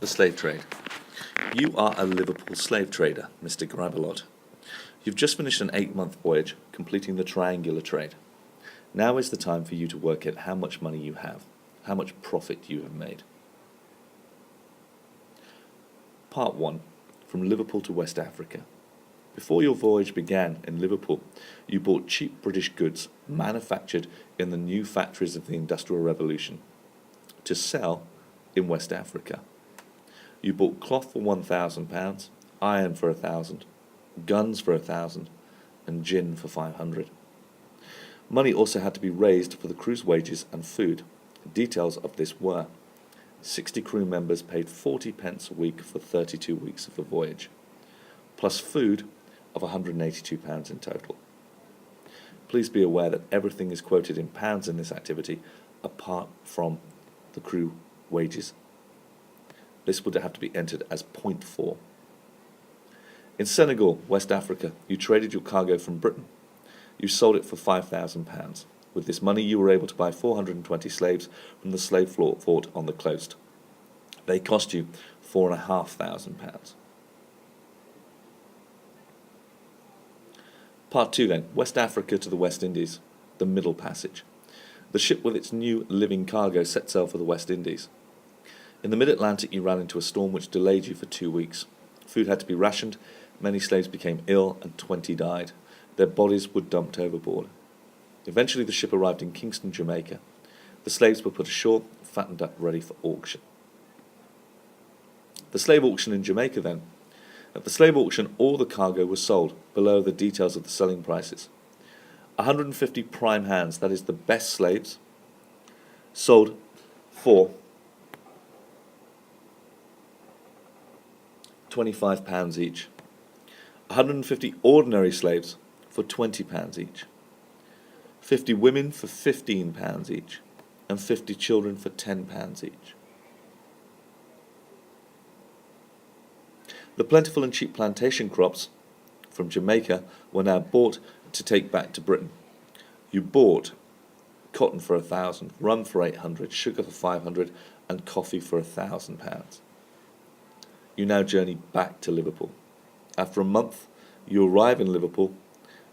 The slave trade. You are a Liverpool slave trader, Mr. Grabalot. You've just finished an 8-month voyage, completing the triangular trade. Now is the time for you to work out how much money you have, how much profit you have made. Part 1. From Liverpool to West Africa. Before your voyage began in Liverpool, you bought cheap British goods manufactured in the new factories of the Industrial Revolution to sell in West Africa. You bought cloth for £1,000, iron for £1,000, guns for £1,000, and gin for £500. Money also had to be raised for the crew's wages and food. Details of this were: 60 crew members paid 40 pence a week for 32 weeks of the voyage, plus food of £182 in total. Please be aware that everything is quoted in pounds in this activity, apart from the crew wages. This would have to be entered as 0.4. In Senegal, West Africa, you traded your cargo from Britain. You sold it for £5,000. With this money you were able to buy 420 slaves from the slave fort on the coast. They cost you £4,500. Part 2 then, West Africa to the West Indies, the Middle Passage. The ship with its new living cargo set sail for the West Indies. In the mid-Atlantic you ran into a storm which delayed you for 2 weeks. Food had to be rationed, many slaves became ill, and 20 died. Their bodies were dumped overboard. Eventually the ship arrived in Kingston, Jamaica. The slaves were put ashore, fattened up, ready for auction. The slave auction in Jamaica then. At the slave auction all the cargo was sold, below the details of the selling prices. 150 prime hands, that is the best slaves, sold for £25 each. 150 ordinary slaves for £20 each. 50 women for £15 each, and 50 children for £10 each. The plentiful and cheap plantation crops from Jamaica were now bought to take back to Britain. You bought cotton for £1,000, rum for £800, sugar for £500, and coffee for £1,000. You now journey back to Liverpool. After a month, you arrive in Liverpool.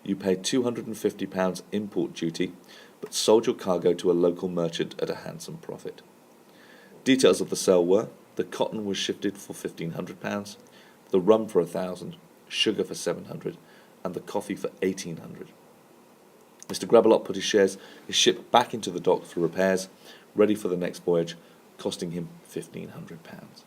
You pay £250 import duty, but sold your cargo to a local merchant at a handsome profit. Details of the sale were: the cotton was shifted for £1,500, the rum for £1,000, sugar for £700, and the coffee for £1,800. Mr. Grabalot put his ship back into the dock for repairs, ready for the next voyage, costing him £1,500.